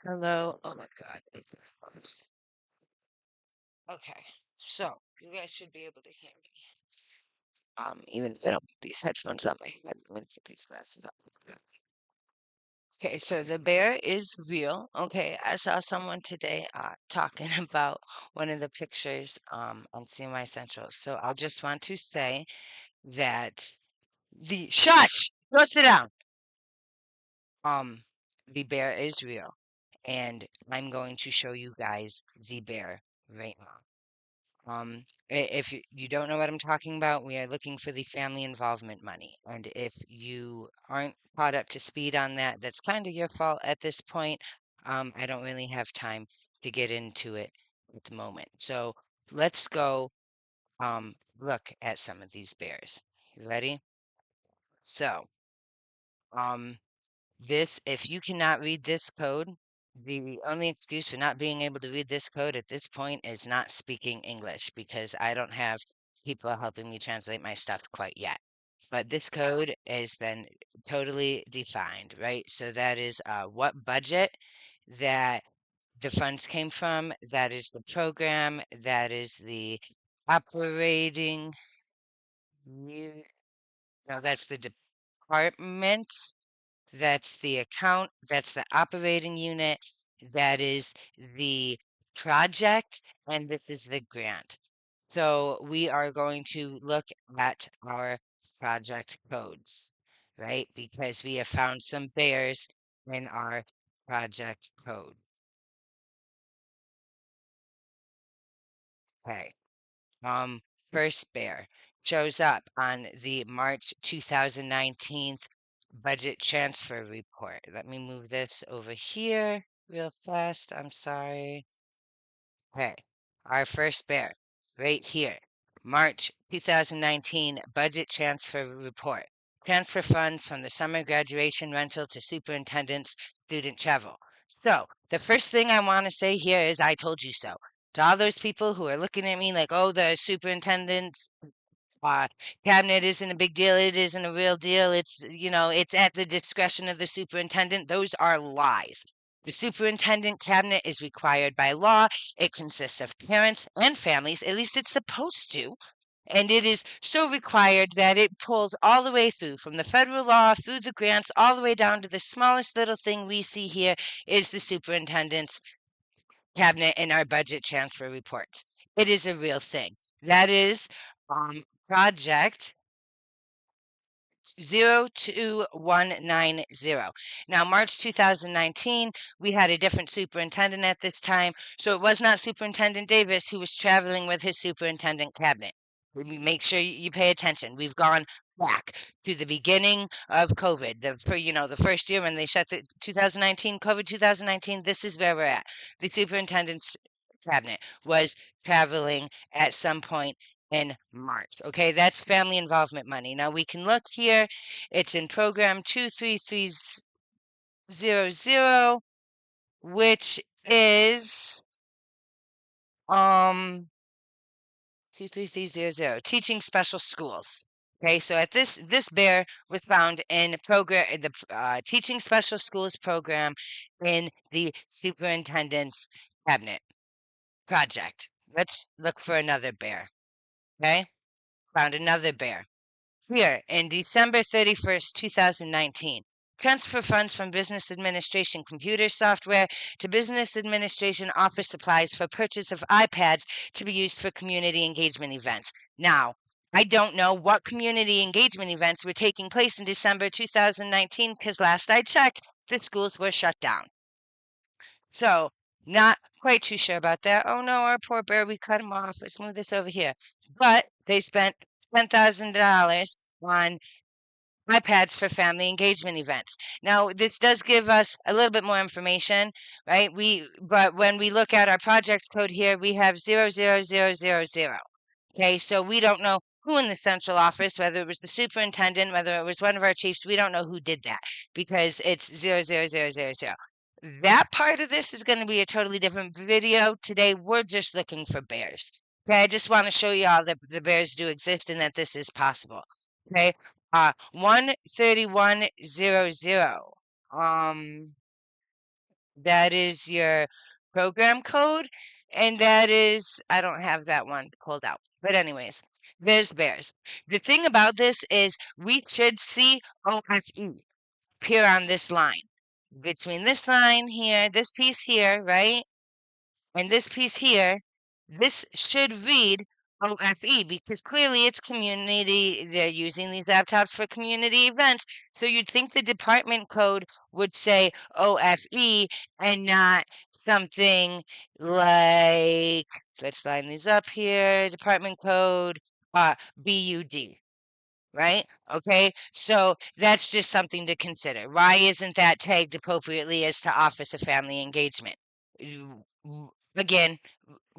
Hello. Oh my God. Okay. So you guys should be able to hear me. Even if I don't put these headphones on my head, I'm gonna put these glasses on. Okay, so the bear is real. Okay, I saw someone today talking about one of the pictures on CMI Central. So I just want to say that the shush! Go sit down. Um, the bear is real, and I'm going to show you guys the bear right now. If you don't know what I'm talking about, we are looking for the family involvement money. And if you aren't caught up to speed on that, that's kind of your fault at this point. I don't really have time to get into it at the moment. So let's go look at some of these bears. You ready? So, um, if you cannot read this code, the only excuse for not being able to read this code at this point is not speaking English because I don't have people helping me translate my stuff quite yet. But this code has been totally defined, right? So that is what budget that the funds came from, that is the program, that is the operating, no, that's the department. That's the account, that's the operating unit, that is the project, and this is the grant. So we are going to look at our project codes, right? Because we have found some bears in our project code. Okay. First bear shows up on the March 2019 budget transfer report. Let me move this over here real fast. I'm sorry. Okay, our first bear right here. March 2019 budget transfer report. Transfer funds from the summer graduation rental to superintendent's student travel. So, the first thing I want to say here is I told you so. To all those people who are looking at me like, oh, the superintendent's uh, cabinet isn't a big deal. It isn't a real deal. It's at the discretion of the superintendent. Those are lies. The superintendent cabinet is required by law. It consists of parents and families, at least it's supposed to. And it is so required that it pulls all the way through from the federal law, through the grants, all the way down to the smallest little thing we see here is the superintendent's cabinet in our budget transfer reports. It is a real thing. That is project 02190. Now, March 2019, we had a different superintendent at this time, so it was not Superintendent Davis who was traveling with his superintendent cabinet. Make sure you pay attention. We've gone back to the beginning of COVID, the first year when they shut the 2019 COVID 2019. This is where we're at. The superintendent's cabinet was traveling at some point in March. Okay, that's family involvement money. Now we can look here. It's in program 23300, which is 23300, teaching special schools. Okay, so at this bear was found in the teaching special schools program in the superintendent's cabinet project. Let's look for another bear. Okay, found another bear. Here, in December 31st, 2019, transfer funds from Business Administration computer software to Business Administration office supplies for purchase of iPads to be used for community engagement events. Now, I don't know what community engagement events were taking place in December 2019 because last I checked, the schools were shut down. So, not quite too sure about that. Oh no, our poor bear, we cut him off. Let's move this over here. But they spent $10,000 on iPads for family engagement events. Now, this does give us a little bit more information, right? But when we look at our project code here, we have 00000. Okay, so we don't know who in the central office, whether it was the superintendent, whether it was one of our chiefs, we don't know who did that because it's 00000. That part of this is going to be a totally different video. Today, we're just looking for bears. Okay, I just want to show you all that the bears do exist and that this is possible. Okay, 13100. That is your program code, and that is, I don't have that one pulled out. But anyways, there's bears. The thing about this is we should see OSE appear on this line. Between this line here, this piece here, right? And this piece here, this should read OFE because clearly it's community. They're using these laptops for community events. So you'd think the department code would say OFE and not something like, let's line these up here, department code BUD. Right? Okay. So that's just something to consider. Why isn't that tagged appropriately as to Office of Family Engagement? Again,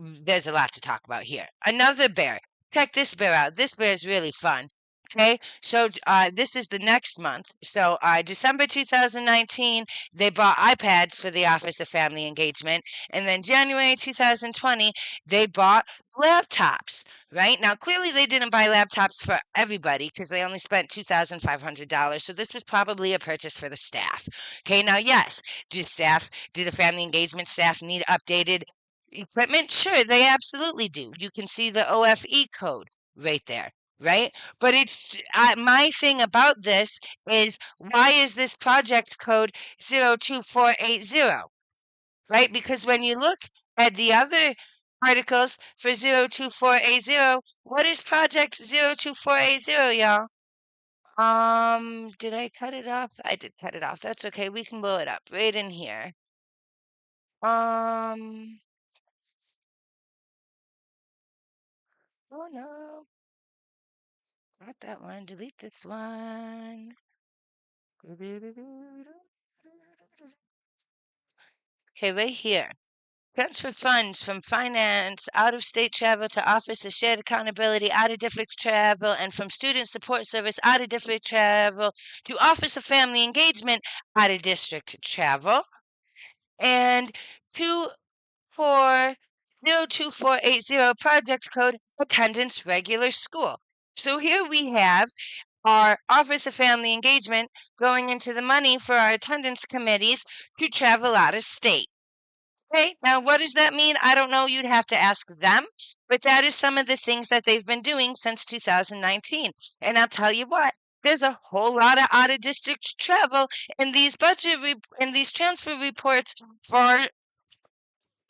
there's a lot to talk about here. Another bear. Check this bear out. This bear is really fun. Okay, so this is the next month. So December 2019, they bought iPads for the Office of Family Engagement. And then January 2020, they bought laptops, right? Now, clearly they didn't buy laptops for everybody because they only spent $2,500. So this was probably a purchase for the staff. Okay, now, yes, do the family engagement staff need updated equipment? Sure, they absolutely do. You can see the OFE code right there, right? But it's my thing about this is why is this project code 02480, right? Because when you look at the other articles for 02480, what is project 02480, y'all? Did I cut it off? I did cut it off. That's okay. We can blow it up right in here. Um, oh no. Not that one. Delete this one. Okay, right here. Transfer funds from finance, out of state travel to Office of Shared Accountability, out of district travel, and from Student Support Service, out of district travel to Office of Family Engagement, out of district travel. And to for 02480 project code attendance regular school. So here we have our Office of Family Engagement going into the money for our attendance committees to travel out of state. Okay, now what does that mean? I don't know. You'd have to ask them, but that is some of the things that they've been doing since 2019. And I'll tell you what, there's a whole lot of out of district travel in these in these transfer reports for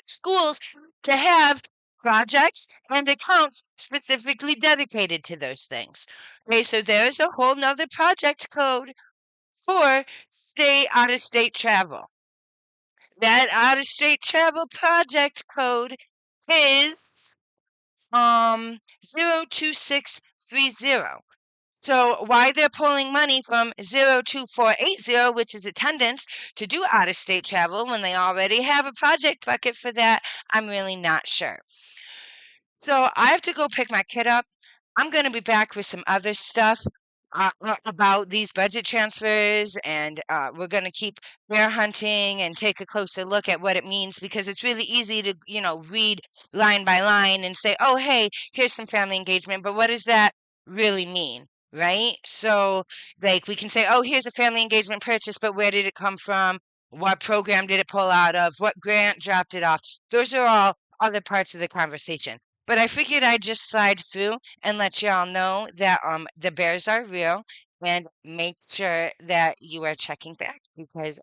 schools to have projects and accounts specifically dedicated to those things. Okay, so there's a whole nother project code for out of state travel. That out of state travel project code is 02630. So why they're pulling money from 02480, which is attendance, to do out of state travel when they already have a project bucket for that, I'm really not sure. So I have to go pick my kid up. I'm going to be back with some other stuff about these budget transfers, and we're going to keep bear hunting and take a closer look at what it means because it's really easy to, read line by line and say, oh, hey, here's some family engagement, but what does that really mean? Right? So, like, we can say, oh, here's a family engagement purchase, but where did it come from? What program did it pull out of? What grant dropped it off? Those are all other parts of the conversation. But I figured I'd just slide through and let y'all know that the bears are real and make sure that you are checking back because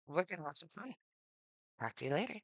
we're gonna have some fun. Talk to you later.